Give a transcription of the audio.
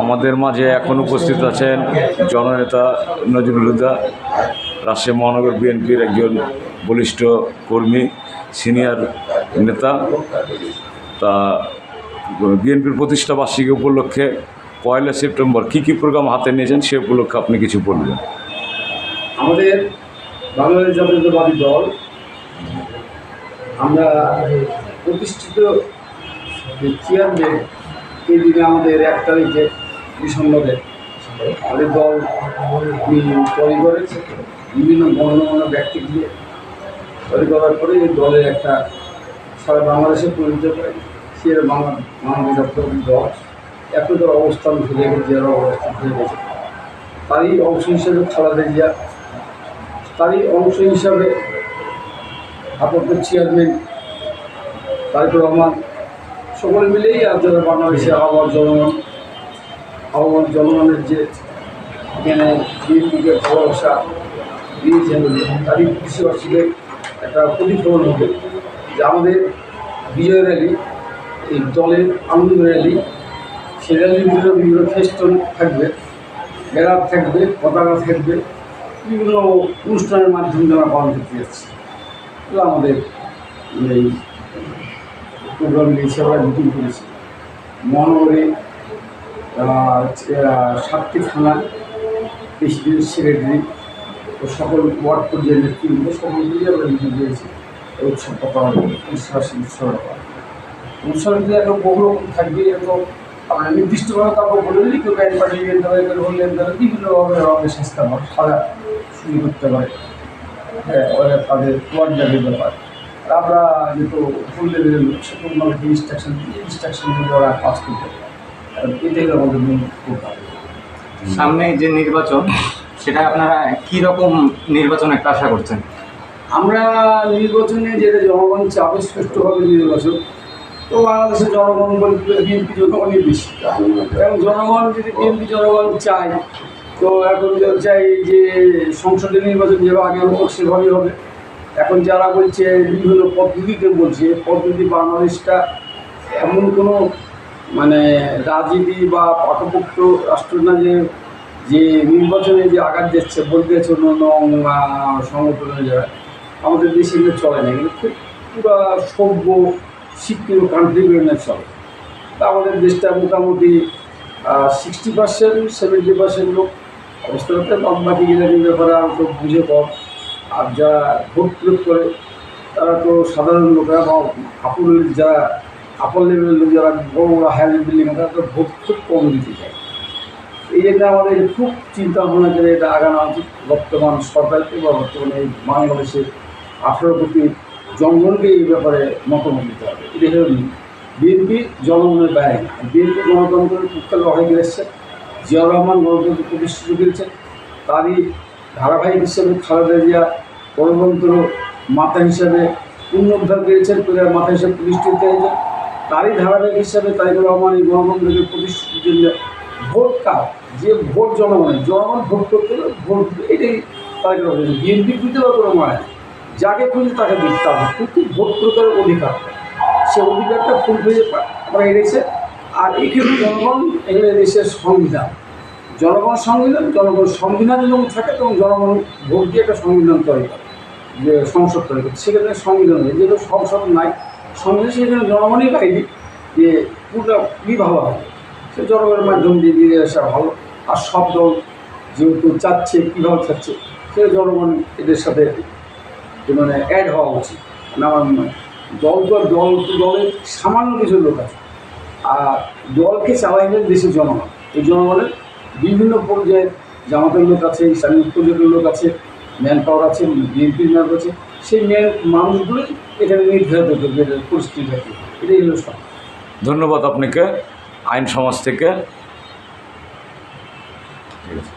আমাদের মাঝে এখন উপস্থিত আছেন জননেতা নজরুল হুদা, রাজশাহী মহানগর বিএনপির একজন বলিষ্ঠ কর্মী, সিনিয়র নেতা। তা বিএনপির প্রতিষ্ঠা বার্ষিকী উপলক্ষে 1 সেপ্টেম্বর কী প্রোগ্রাম হাতে নিয়েছেন সে উপলক্ষে আপনি কিছু বলবেন। আমাদের বাংলাদেশ জাতীয়তাবাদী দল, আমরা প্রতিষ্ঠিত চেয়ারম্যান এই দিনে আমাদের 1 তারিখে ডিসেম্বরে আমাদের দল তৈরি করেছে বিভিন্ন গণ্যমান্য ব্যক্তি দিয়ে তৈরি করার পরে এই দলের একটা সারা বাংলাদেশে পরিচয় করে সে বাংলাদেশ জাতীয়তাবাদী দল এতটার অবস্থান ভুলে গেছে, যারা অবস্থান হয়ে গেছে তারই অংশ হিসেবে খালেদা জিয়া, তারই অংশ হিসাবে আপাতত চেয়ারম্যান তারেক রহমান, সকলে মিলেই আর যারা বাংলাদেশে আহ্বান জনগণের যে এখানে বিএনপিকে ভালোবাসা দিয়েছেন তারই কৃষিবাসীকে একটা প্রতিফলন হবে যে আমাদের বিজয় র্যালি, এই দলের আনন্দ র্যালি, সেই র্যালির ভিতরে বিভিন্ন ফেস্টন থাকবে, ব্যানার থাকবে, পতাকা থাকবে, বিভিন্ন অনুষ্ঠানের মাধ্যমে যারা পালন করতে যাচ্ছে। এগুলো আমাদের এই প্রোগ্রামটি হিসেবে আমরা মিটিং করেছি। মহানগরে 7টি থানা, প্রেসিডেন্ট, সেক্রেটারি ও সকল ওয়ার্ড পর্যায়ের নেতৃবৃন্দ সকল মিলিয়ে আমরা মিটিং করেছি। উৎসবটা পালন উৎসবের একটা বহু রকম থাকবে, এরকম আমরা নির্দিষ্টভাবে কাউকে বলে দিই কেউ ব্যান্ড পার্টি লেন দেবে, কেউ হোল লেন দেবে, বিভিন্নভাবে রঙের চেষ্টা করে সারা শুরু করতে পারে। হ্যাঁ, ওরা তাদের ওয়ার্ড জাতির ব্যাপার। আমরা যেহেতু ফুল লেভেলের লোক, সেটা ওনাদেরকে ইনস্ট্রাকশন দিয়ে ওরা কাজ করতে পারে। এটাই আমাদের মূল প্রোগ্রাম। সামনে যে নির্বাচন, সেটা আপনারা কী রকম নির্বাচন একটা আশা করছেন? আমরা নির্বাচনে যেটা জনগণ চাপে সুষ্ঠুভাবে নির্বাচন, তো বাংলাদেশের জনগণ বলতে বিএনপি জনগণই বেশি, এবং জনগণ যদি বিএনপি জনগণ চায়, তো এখন চাই যে সংসদীয় নির্বাচন যেভাবে আগে হতো সেভাবেই হবে। এখন যারা বলছে বিভিন্ন পদ্ধতিতে বলছে, পদ্ধতি বাংলাদেশটা এমন কোনো মানে রাজনীতি বা পাকাপোক্ত রাষ্ট্র না যে নির্বাচনে যে আঘাত দিচ্ছে বলতে হচ্ছে অন্য সংগঠনের যারা আমাদের দেশে এগুলো চলে না, এগুলো খুব পুরো সভ্য শিক্ষিত কান্ট্রি বেরোনে চলে। তা আমাদের দেশটা মোটামুটি 60% 70% লোক অবস্থা করতে, বাকি ইলেকশনের ব্যাপারে আর তো বুঝে কম। আর যারা ভোট প্রয়োগ করে তারা তো সাধারণ লোকেরা বা যারা আপার লেভেলের লোক, যারা বড় বড় হায়ার বিল্ডিং, তারা তো ভোট খুব কম দিতে চায়। এই জন্য আমাদের খুব চিন্তা ভাবনা করে এটা আগানো উচিত বর্তমান সরকারকে বা বর্তমানে এই বাংলাদেশের 18 কোটি জনগণকে এই ব্যাপারে মতামত দিতে হবে। এটা হল বিএনপি জনগণের বাইরে না, বিএনপি গণতন্ত্রের পক্ষে লড়াই করেছে, জিয়াউর রহমান গণতন্ত্র প্রতিষ্ঠিত করেছেন, তারই ধারাবাহিক হিসেবে খালেদা জিয়া গণতন্ত্র মাতা হিসাবে পুনরুদ্ধার করেছেন, মাতা হিসেবে প্রতিষ্ঠিত হয়েছেন, তারই ধারাবাহিক হিসাবে তারেক রহমান এই গণতন্ত্রকে প্রতিষ্ঠিত জন্য ভোট কার, যে ভোট জনগণের, জনগণ ভোট করতে হবে, ভোট এটাই তারেক রহমান। বিএনপির দিতে বা কোনো মানে যাকে খুঁজে তাকে দিতে হবে, কিন্তু ভোট প্রকারের অধিকার, সে অধিকারটা ফুল হয়ে আমরা এনেছে। আর এখানে জনগণ, এখানে দেশের সংবিধান, জনগণ সংবিধান যখন থাকে তখন জনগণ ভোট দিয়ে একটা সংবিধান তৈরি করে, যে সংসদ তৈরি করে, সেখানে সংবিধান নেই, যেহেতু সংসদ নাই, সংবিধান সেখানে জনগণই বাইরে যে পুরোটা কী ভাবা হবে, সে জনগণের মাধ্যম দিয়ে দিয়ে আসা ভালো। আর সব দল যেহেতু চাচ্ছে, কীভাবে চাচ্ছে, সে জনগণ এদের সাথে মানে অ্যাড হওয়া উচিত। আমার দলের সামান্য কিছু লোক আছে, আর দলকে চালাইবেন দেশের জনগণ। এই জনগণের বিভিন্ন পর্যায়ে জামাতের লোক আছে, ইসলামী ঐক্যজোটের লোক আছে, ম্যান পাওয়ার আছে, বিএনপির ম্যান আছে, সেই মানুষগুলোই এখানে নির্ধারিত করবে পরিস্থিতি থাকে। এটাই হলো সব। ধন্যবাদ আপনাকে আইন সমাজ থেকে। ঠিক আছে।